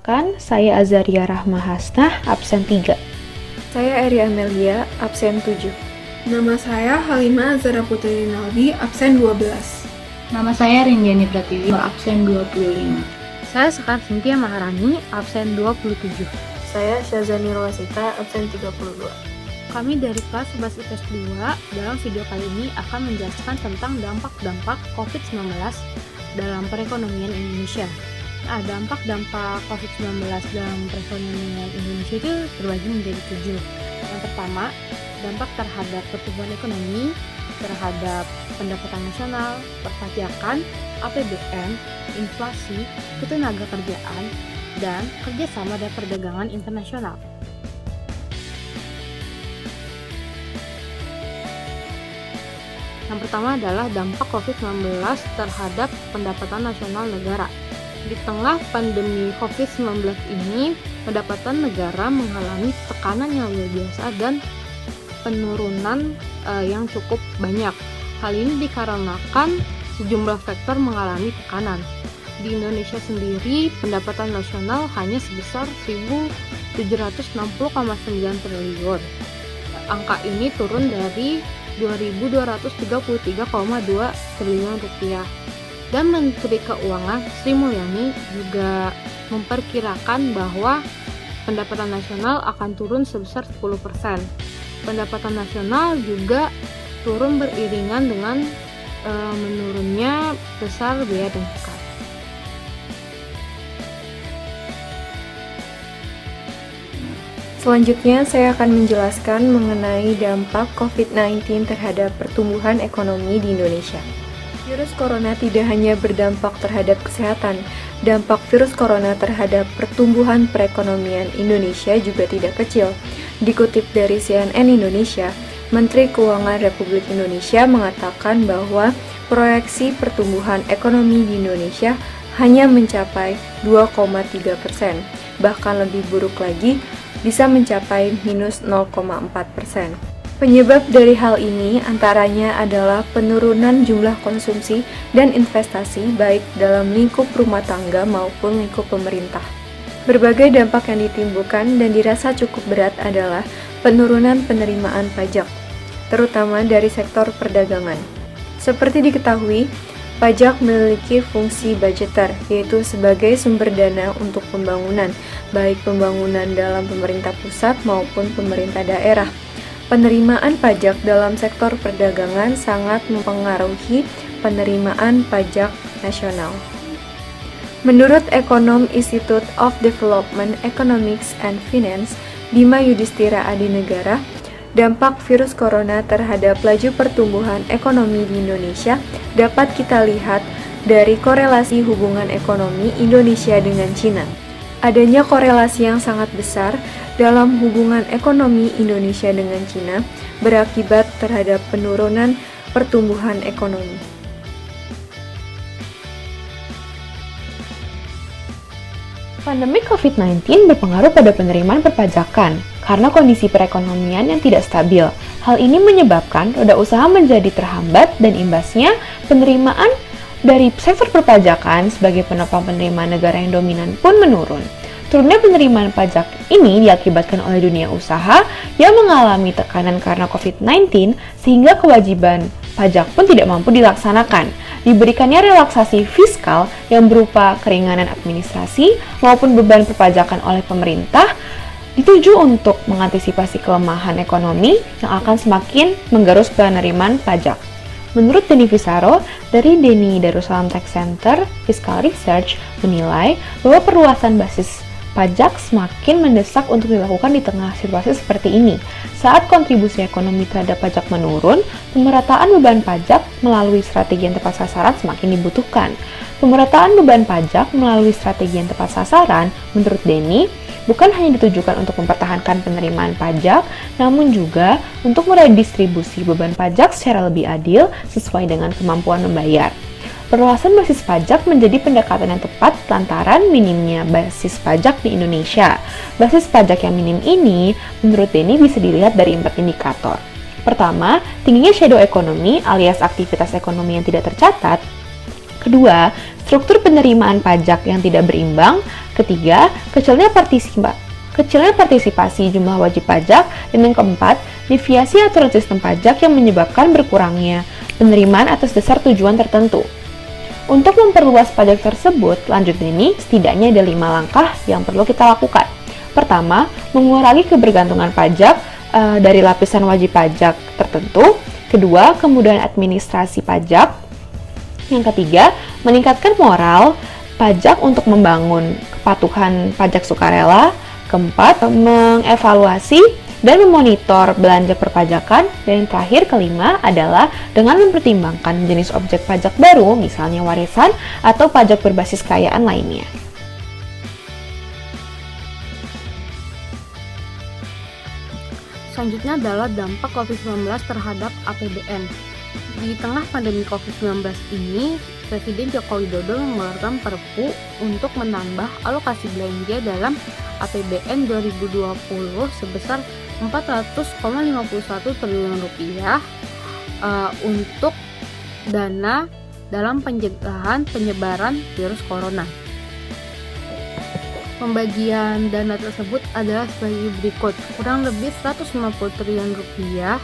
Perkenalkan, saya Azaria Rahma Hasnah, absen 3. Saya Eri Amelia, absen 7. Nama saya Halimah Azhara Putri Rinaldi, absen 12. Nama saya Rindiani Pratiwi, absen 25. Saya Sekar Cynthia Maharani, absen 27. Saya Syazani Rosita, absen 32. Kami dari kelas 11 IPS 2, dalam video kali ini akan menjelaskan tentang dampak-dampak COVID-19 dalam perekonomian Indonesia. Nah, dampak-dampak COVID-19 dalam perekonomian Indonesia itu terbagi menjadi 7. Yang pertama, dampak terhadap pertumbuhan ekonomi, terhadap pendapatan nasional, perpajakan, APBN, inflasi, ketenaga kerjaan, dan kerjasama dan perdagangan internasional. Yang pertama adalah dampak COVID-19 terhadap pendapatan nasional negara. Di tengah pandemi COVID-19 ini, pendapatan negara mengalami tekanan yang luar biasa dan penurunan yang cukup banyak. Hal ini dikarenakan sejumlah faktor mengalami tekanan. Di Indonesia sendiri, pendapatan nasional hanya sebesar 1.760,9 triliun. Angka ini turun dari 2.233,2 triliun rupiah. Dan Menteri Keuangan Sri Mulyani juga memperkirakan bahwa pendapatan nasional akan turun sebesar 10%. Pendapatan nasional juga turun beriringan dengan menurunnya besar biaya dan cukai. Selanjutnya, saya akan menjelaskan mengenai dampak COVID-19 terhadap pertumbuhan ekonomi di Indonesia. Virus corona tidak hanya berdampak terhadap kesehatan, dampak virus corona terhadap pertumbuhan perekonomian Indonesia juga tidak kecil. Dikutip dari CNN Indonesia, Menteri Keuangan Republik Indonesia mengatakan bahwa proyeksi pertumbuhan ekonomi di Indonesia hanya mencapai 2,3%, bahkan lebih buruk lagi, bisa mencapai minus 0,4%. Penyebab dari hal ini antaranya adalah penurunan jumlah konsumsi dan investasi baik dalam lingkup rumah tangga maupun lingkup pemerintah. Berbagai dampak yang ditimbulkan dan dirasa cukup berat adalah penurunan penerimaan pajak, terutama dari sektor perdagangan. Seperti diketahui, pajak memiliki fungsi budgeter, yaitu sebagai sumber dana untuk pembangunan, baik pembangunan dalam pemerintah pusat maupun pemerintah daerah. Penerimaan pajak dalam sektor perdagangan sangat mempengaruhi penerimaan pajak nasional. Menurut ekonom Institute of Development Economics and Finance, Bima Yudhistira Adinegara, dampak virus corona terhadap laju pertumbuhan ekonomi di Indonesia dapat kita lihat dari korelasi hubungan ekonomi Indonesia dengan Cina. Adanya korelasi yang sangat besar dalam hubungan ekonomi Indonesia dengan Cina berakibat terhadap penurunan pertumbuhan ekonomi. Pandemi COVID-19 berpengaruh pada penerimaan perpajakan karena kondisi perekonomian yang tidak stabil. Hal ini menyebabkan roda usaha menjadi terhambat dan imbasnya penerimaan dari sektor perpajakan sebagai penopang penerimaan negara yang dominan pun menurun. Turunnya penerimaan pajak ini diakibatkan oleh dunia usaha yang mengalami tekanan karena COVID-19 sehingga kewajiban pajak pun tidak mampu dilaksanakan. Diberikannya relaksasi fiskal yang berupa keringanan administrasi maupun beban perpajakan oleh pemerintah dituju untuk mengantisipasi kelemahan ekonomi yang akan semakin menggerus penerimaan pajak. Menurut Denny Visaro dari Denny Darussalam Tech Center Fiscal Research menilai bahwa perluasan basis pajak semakin mendesak untuk dilakukan di tengah situasi seperti ini. Saat kontribusi ekonomi terhadap pajak menurun, pemerataan beban pajak melalui strategi yang tepat sasaran semakin dibutuhkan. Pemerataan beban pajak melalui strategi yang tepat sasaran, menurut Denny, bukan hanya ditujukan untuk mempertahankan penerimaan pajak, namun juga untuk meredistribusi beban pajak secara lebih adil sesuai dengan kemampuan membayar. Perluasan basis pajak menjadi pendekatan yang tepat lantaran minimnya basis pajak di Indonesia. Basis pajak yang minim ini, menurut Denny, bisa dilihat dari 4 indikator. Pertama, tingginya shadow ekonomi alias aktivitas ekonomi yang tidak tercatat. Kedua, struktur penerimaan pajak yang tidak berimbang. Ketiga, kecilnya partisipasi jumlah wajib pajak. Dan yang keempat, deviasi aturan sistem pajak yang menyebabkan berkurangnya penerimaan atas dasar tujuan tertentu. Untuk memperluas pajak tersebut, lanjut ini setidaknya ada 5 langkah yang perlu kita lakukan. Pertama, mengurangi kebergantungan pajak dari lapisan wajib pajak tertentu. Kedua, kemudahan administrasi pajak. Yang ketiga, meningkatkan moral pajak untuk membangun kepatuhan pajak sukarela. Keempat, mengevaluasi dan memonitor belanja perpajakan. Dan yang terakhir, kelima, adalah dengan mempertimbangkan jenis objek pajak baru, misalnya warisan atau pajak berbasis kekayaan lainnya. Selanjutnya adalah dampak COVID-19 terhadap APBN. Di tengah pandemi COVID-19 ini, Presiden Joko Widodo mengeluarkan Perpu untuk menambah alokasi belanja dalam APBN 2020 sebesar 400,51 triliun rupiah untuk dana dalam pencegahan penyebaran virus corona. Pembagian dana tersebut adalah sebagai berikut. Kurang lebih 150 triliun rupiah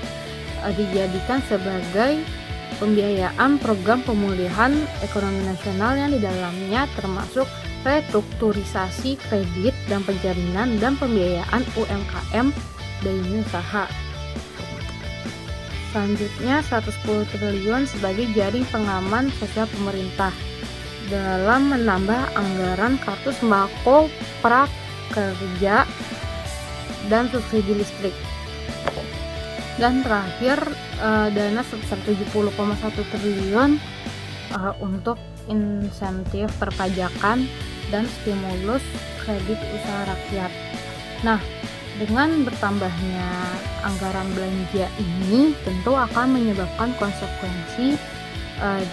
dijadikan sebagai pembiayaan program pemulihan ekonomi nasional yang di dalamnya termasuk restrukturisasi kredit dan penjaminan dan pembiayaan UMKM dan usaha. Selanjutnya 110 triliun sebagai jaring pengaman sosial pemerintah dalam menambah anggaran kartu sembako prakerja dan subsidi listrik. Dan terakhir dana sebesar 70,1 triliun untuk insentif perpajakan dan stimulus kredit usaha rakyat. Nah, dengan bertambahnya anggaran belanja ini tentu akan menyebabkan konsekuensi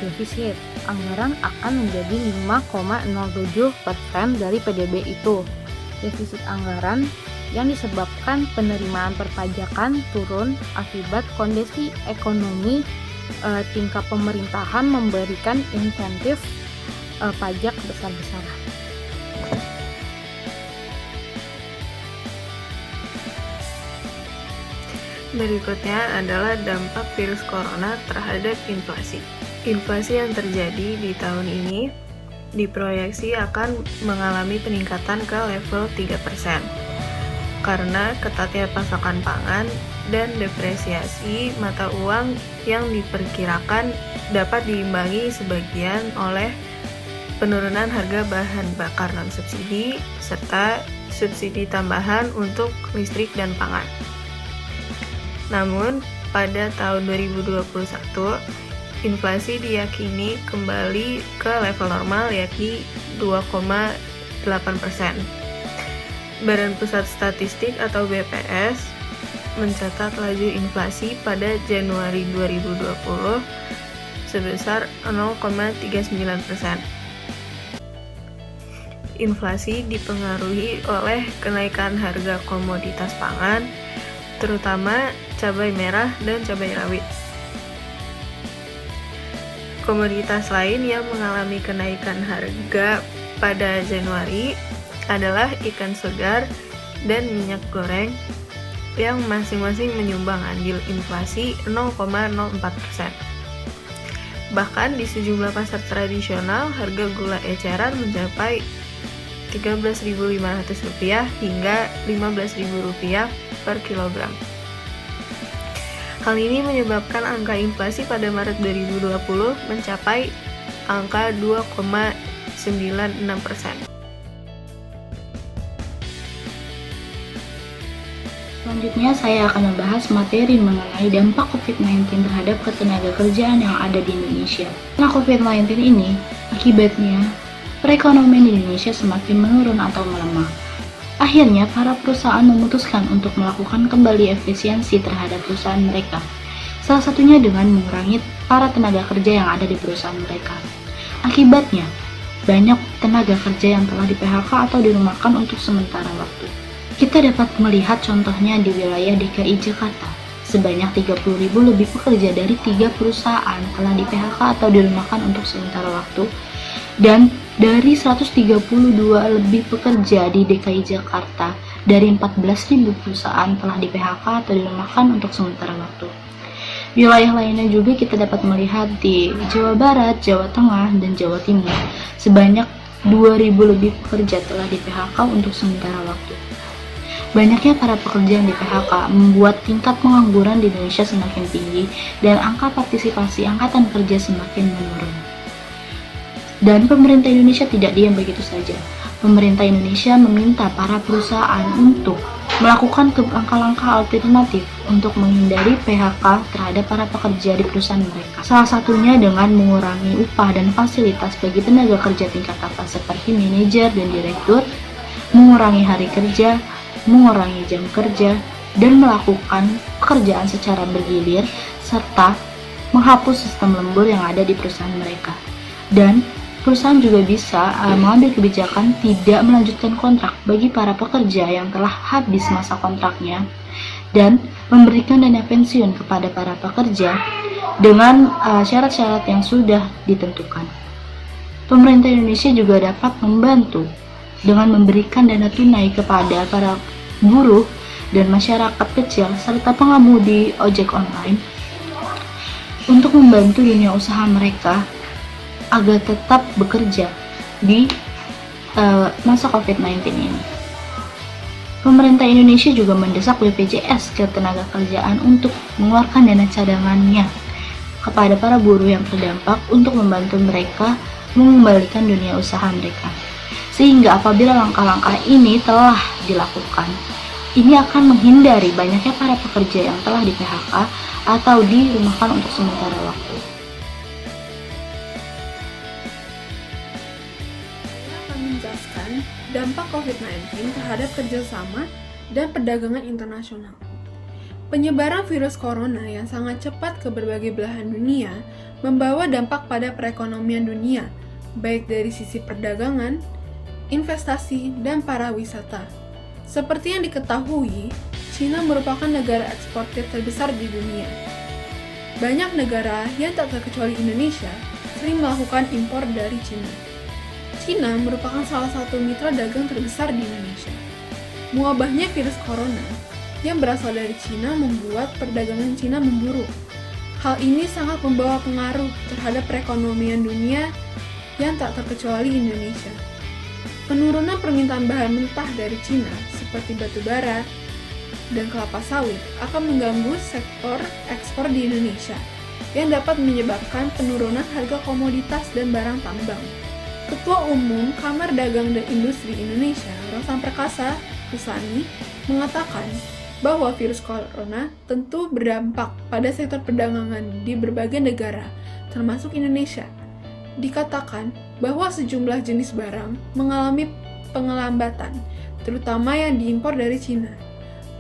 defisit. Anggaran akan menjadi 5,07% dari PDB itu. Defisit anggaran yang disebabkan penerimaan perpajakan turun akibat kondisi ekonomi tingkat pemerintahan memberikan insentif pajak besar-besaran. Berikutnya adalah dampak virus corona terhadap inflasi. Inflasi yang terjadi di tahun ini diproyeksi akan mengalami peningkatan ke level 3%. Karena ketatnya pasokan pangan dan depresiasi mata uang yang diperkirakan dapat diimbangi sebagian oleh penurunan harga bahan bakar non-subsidi serta subsidi tambahan untuk listrik dan pangan. Namun, pada tahun 2021, inflasi diyakini kembali ke level normal yakni 2,8%. Badan Pusat Statistik atau BPS mencatat laju inflasi pada Januari 2020 sebesar 0,39%. Inflasi dipengaruhi oleh kenaikan harga komoditas pangan, terutama cabai merah dan cabai rawit. Komoditas lain yang mengalami kenaikan harga pada Januari adalah ikan segar dan minyak goreng yang masing-masing menyumbang andil inflasi 0,04%. Bahkan di sejumlah pasar tradisional, harga gula eceran mencapai Rp13.500 hingga Rp15.000 per kilogram. Hal ini menyebabkan angka inflasi pada Maret 2020 mencapai angka 2,96%. Selanjutnya saya akan membahas materi mengenai dampak COVID-19 terhadap ketenagakerjaan yang ada di Indonesia. Karena COVID-19 ini, akibatnya perekonomian di Indonesia semakin menurun atau melemah. Akhirnya, para perusahaan memutuskan untuk melakukan kembali efisiensi terhadap perusahaan mereka. Salah satunya dengan mengurangi para tenaga kerja yang ada di perusahaan mereka. Akibatnya, banyak tenaga kerja yang telah di-PHK atau dirumahkan untuk sementara waktu. Kita dapat melihat contohnya di wilayah DKI Jakarta. Sebanyak 30.000 lebih pekerja dari 3 perusahaan telah di-PHK atau dirumahkan untuk sementara waktu, dan dari 132 lebih pekerja di DKI Jakarta dari 14.000 perusahaan telah di-PHK atau dirumahkan untuk sementara waktu. Wilayah lainnya juga kita dapat melihat di Jawa Barat, Jawa Tengah, dan Jawa Timur. Sebanyak 2.000 lebih pekerja telah di-PHK untuk sementara waktu. Banyaknya para pekerja yang di-PHK membuat tingkat pengangguran di Indonesia semakin tinggi dan angka partisipasi angkatan kerja semakin menurun. Dan pemerintah Indonesia tidak diam begitu saja. Pemerintah Indonesia meminta para perusahaan untuk melakukan langkah-langkah alternatif untuk menghindari PHK terhadap para pekerja di perusahaan mereka. Salah satunya dengan mengurangi upah dan fasilitas bagi tenaga kerja tingkat atas seperti manajer dan direktur, mengurangi hari kerja, mengurangi jam kerja, dan melakukan pekerjaan secara bergilir, serta menghapus sistem lembur yang ada di perusahaan mereka. Dan perusahaan juga bisa mengambil kebijakan tidak melanjutkan kontrak bagi para pekerja yang telah habis masa kontraknya dan memberikan dana pensiun kepada para pekerja dengan syarat-syarat yang sudah ditentukan. Pemerintah Indonesia juga dapat membantu dengan memberikan dana tunai kepada para buruh dan masyarakat kecil serta pengemudi ojek online untuk membantu dunia usaha mereka agar tetap bekerja di masa COVID-19 ini. Pemerintah Indonesia juga mendesak BPJS Ketenagakerjaan untuk mengeluarkan dana cadangannya kepada para buruh yang terdampak untuk membantu mereka mengembalikan dunia usaha mereka. Sehingga apabila langkah-langkah ini telah dilakukan, ini akan menghindari banyaknya para pekerja yang telah di-PHK atau dirumahkan untuk sementara waktu. Menjelaskan dampak COVID-19 terhadap kerjasama dan perdagangan internasional. Penyebaran virus corona yang sangat cepat ke berbagai belahan dunia membawa dampak pada perekonomian dunia, baik dari sisi perdagangan, investasi, dan pariwisata. Seperti yang diketahui, Cina merupakan negara eksportir terbesar di dunia. Banyak negara yang tak terkecuali Indonesia sering melakukan impor dari Cina. Cina merupakan salah satu mitra dagang terbesar di Indonesia. Mewabahnya virus corona yang berasal dari Cina membuat perdagangan Cina memburuk. Hal ini sangat membawa pengaruh terhadap perekonomian dunia yang tak terkecuali Indonesia. Penurunan permintaan bahan mentah dari Cina seperti batu bara dan kelapa sawit akan mengganggu sektor ekspor di Indonesia yang dapat menyebabkan penurunan harga komoditas dan barang tambang. Ketua Umum Kamar Dagang dan Industri Indonesia, Rosan Perkasa Husani, mengatakan bahwa virus corona tentu berdampak pada sektor perdagangan di berbagai negara, termasuk Indonesia. Dikatakan bahwa sejumlah jenis barang mengalami pengelambatan, terutama yang diimpor dari Cina.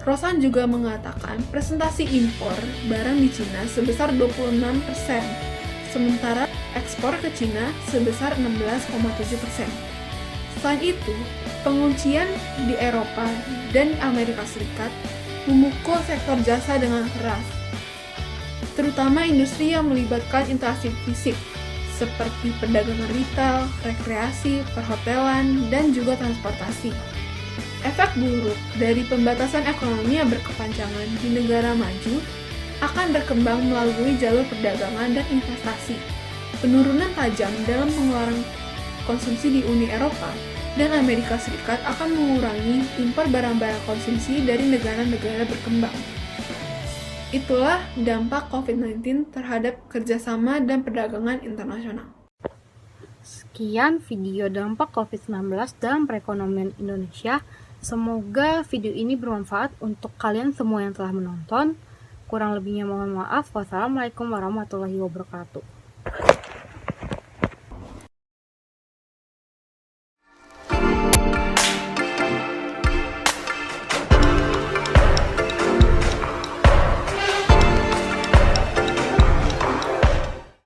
Rosan juga mengatakan presentasi impor barang di Cina sebesar 26%, sementara ekspor ke Cina sebesar 16,7%. Selain itu, penguncian di Eropa dan Amerika Serikat memukul sektor jasa dengan keras, terutama industri yang melibatkan interaksi fisik, seperti perdagangan retail, rekreasi, perhotelan, dan juga transportasi. Efek buruk dari pembatasan ekonomi yang berkepanjangan di negara maju akan berkembang melalui jalur perdagangan dan investasi. Penurunan tajam dalam pengeluaran konsumsi di Uni Eropa dan Amerika Serikat akan mengurangi impor barang-barang konsumsi dari negara-negara berkembang. Itulah dampak COVID-19 terhadap kerjasama dan perdagangan internasional. Sekian video dampak COVID-19 dalam perekonomian Indonesia. Semoga video ini bermanfaat untuk kalian semua yang telah menonton. Kurang lebihnya mohon maaf. Wassalamualaikum warahmatullahi wabarakatuh.